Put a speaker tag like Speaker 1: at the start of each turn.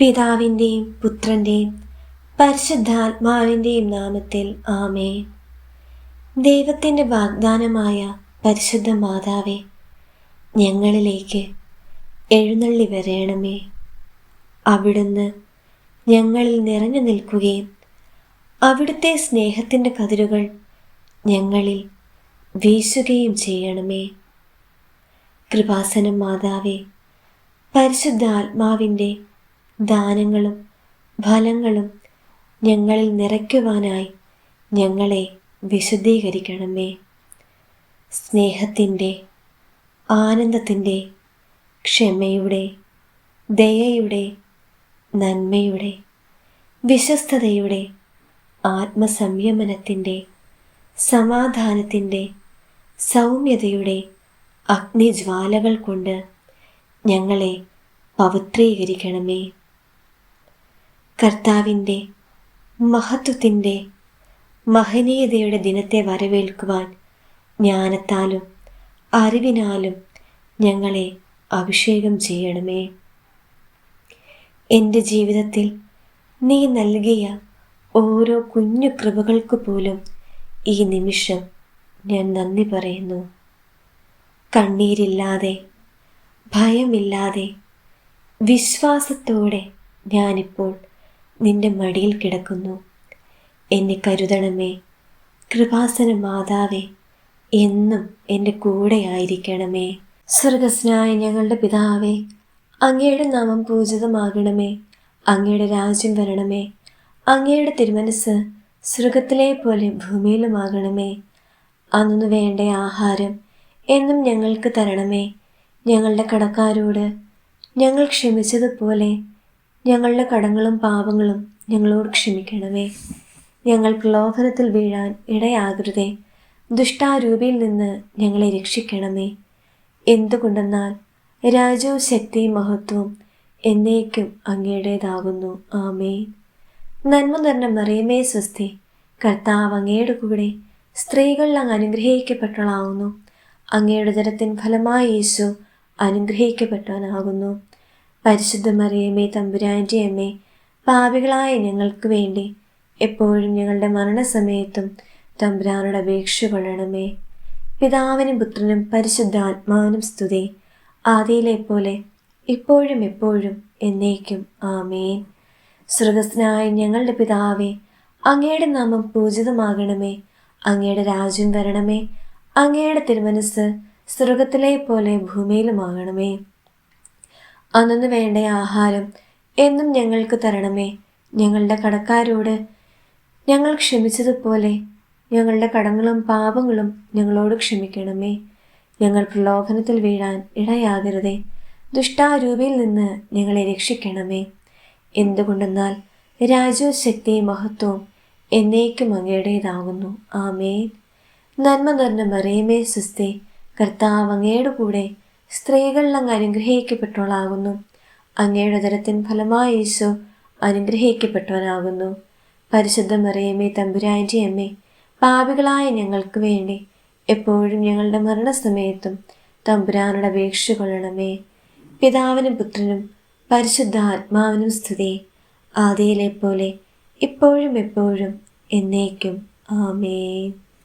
Speaker 1: പിതാവിൻ്റെയും പുത്രൻ്റെയും പരിശുദ്ധാത്മാവിൻ്റെയും നാമത്തിൽ ആമേൻ. ദൈവത്തിൻ്റെ വാഗ്ദാനമായ പരിശുദ്ധ മാതാവേ, ഞങ്ങളിലേക്ക് എഴുന്നള്ളി വരേണമേ. അവിടുന്ന് ഞങ്ങളിൽ നിറഞ്ഞു നിൽക്കുകയും അവിടുത്തെ സ്നേഹത്തിൻ്റെ കതിരുകൾ ഞങ്ങളിൽ വീശുകയും ചെയ്യണമേ. കൃപാസനം മാതാവേ, പരിശുദ്ധാത്മാവിൻ്റെ ദാനങ്ങളും ഫലങ്ങളും ഞങ്ങളിൽ നിറയ്ക്കുവാനായി ഞങ്ങളെ വിശുദ്ധീകരിക്കണമേ. സ്നേഹത്തിൻ്റെ, ആനന്ദത്തിൻ്റെ, ക്ഷമയുടെ, ദയയുടെ, നന്മയുടെ, വിശ്വസ്തതയുടെ, ആത്മസംയമനത്തിൻ്റെ, സമാധാനത്തിൻ്റെ, സൗമ്യതയുടെ അഗ്നിജ്വാലകൾ കൊണ്ട് ഞങ്ങളെ പവിത്രീകരിക്കണമേ. കർത്താവിൻ്റെ മഹത്വത്തിൻ്റെ മഹനീയതയുടെ ദിനത്തെ വരവേൽക്കുവാൻ ജ്ഞാനത്താലും അറിവിനാലും ഞങ്ങളെ അഭിഷേകം ചെയ്യണമേ. എൻ്റെ ജീവിതത്തിൽ നീ നൽകിയ ഓരോ കുഞ്ഞു കൃപകൾക്ക് പോലും ഈ നിമിഷം ഞാൻ നന്ദി പറയുന്നു. കണ്ണീരില്ലാതെ, ഭയമില്ലാതെ, വിശ്വാസത്തോടെ ഞാനിപ്പോൾ നിന്റെ മടിയിൽ കിടക്കുന്നു. എന്നെ കരുതണമേ. കൃപാസന മാതാവേ, എന്നും എൻ്റെ കൂടെയായിരിക്കണമേ. സ്വർഗസ്നായ ഞങ്ങളുടെ പിതാവേ, അങ്ങയുടെ നാമം പൂജിതമാകണമേ. അങ്ങയുടെ രാജ്യം വരണമേ. അങ്ങയുടെ തിരുമനസ് സ്വർഗത്തിലെ പോലെ ഭൂമിയിലുമാകണമേ. അന്നു വേണ്ട ആഹാരം എന്നും ഞങ്ങൾക്ക് തരണമേ. ഞങ്ങളുടെ കടക്കാരോട് ഞങ്ങൾ ക്ഷമിച്ചതുപോലെ ഞങ്ങളുടെ കടങ്ങളും പാപങ്ങളും ഞങ്ങളോട് ക്ഷമിക്കണമേ. ഞങ്ങൾ പ്രലോഭനത്തിൽ വീഴാൻ ഇടയാകരുതേ. ദുഷ്ടാരൂപിയിൽ നിന്ന് ഞങ്ങളെ രക്ഷിക്കണമേ. എന്തുകൊണ്ടെന്നാൽ രാജ്യവും ശക്തിയും മഹത്വവും എന്നേക്കും അങ്ങയുടേതാകുന്നു. ആമേൻ. നന്മ നിറഞ്ഞ മറിയമേ സ്വസ്തി, കർത്താവ് അങ്ങയുടെ കൂടെ സ്ത്രീകളിൽ അങ്ങ് അനുഗ്രഹിക്കപ്പെട്ടവളാകുന്നു. അങ്ങയുടെ ഉദരത്തിൻ ഫലമായി യേശു അനുഗ്രഹിക്കപ്പെട്ടവനാകുന്നു. പരിശുദ്ധ മറിയമേ, തമ്പുരാൻ്റെ അമ്മേ, പാപികളായ ഞങ്ങൾക്ക് വേണ്ടി എപ്പോഴും ഞങ്ങളുടെ മരണസമയത്തും തമ്പുരാനോട് അപേക്ഷ കൊള്ളണമേ. പിതാവിനും പുത്രനും പരിശുദ്ധാത്മാവിനും സ്തുതി, ആദിയിലെ പോലെ ഇപ്പോഴും എപ്പോഴും എന്നേക്കും. ആമേൻ. സ്വർഗസ്ഥനായ ഞങ്ങളുടെ പിതാവേ, അങ്ങയുടെ നാമം പൂജിതമാകണമേ. അങ്ങയുടെ രാജ്യം വരണമേ. അങ്ങയുടെ തിരുമനസ് സ്വർഗത്തിലെ പോലെ ഭൂമിയിലുമാകണമേ. അന്നു വേണ്ട ആഹാരം എന്നും ഞങ്ങൾക്ക് തരണമേ. ഞങ്ങളുടെ കടക്കാരോട് ഞങ്ങൾ ക്ഷമിച്ചതുപോലെ ഞങ്ങളുടെ കടങ്ങളും പാപങ്ങളും ഞങ്ങളോട് ക്ഷമിക്കണമേ. ഞങ്ങൾ പ്രലോഭനത്തിൽ വീഴാൻ ഇടയാകരുതേ. ദുഷ്ടാരൂപിയിൽ നിന്ന് ഞങ്ങളെ രക്ഷിക്കണമേ. എന്തുകൊണ്ടെന്നാൽ രാജ്യവും ശക്തിയും മഹത്വവും എന്നേക്കും അങ്ങയുടേതാകുന്നു. ആമേൻ. നന്മ നിറഞ്ഞ മറിയമേ സ്വസ്തി, കർത്താവ് അങ്ങയുടെ കൂടെ സ്ത്രീകളിൽ അങ്ങ് അനുഗ്രഹിക്കപ്പെട്ടവളാകുന്നു. അങ്ങയുടെ ഉദരത്തിൻ ഫലമായി യേശു അനുഗ്രഹിക്കപ്പെട്ടവനാകുന്നു. പരിശുദ്ധ മറിയമേ, തമ്പുരാൻ്റെ അമ്മേ, പാപികളായ ഞങ്ങൾക്ക് വേണ്ടി എപ്പോഴും ഞങ്ങളുടെ മരണസമയത്തും തമ്പുരാനോട് അപേക്ഷ കൊള്ളണമേ. പിതാവിനും പുത്രനും പരിശുദ്ധാത്മാവിനും സ്തുതി, ആദിയിലെ പോലെ ഇപ്പോഴും എപ്പോഴും എന്നേക്കും. ആമേൻ.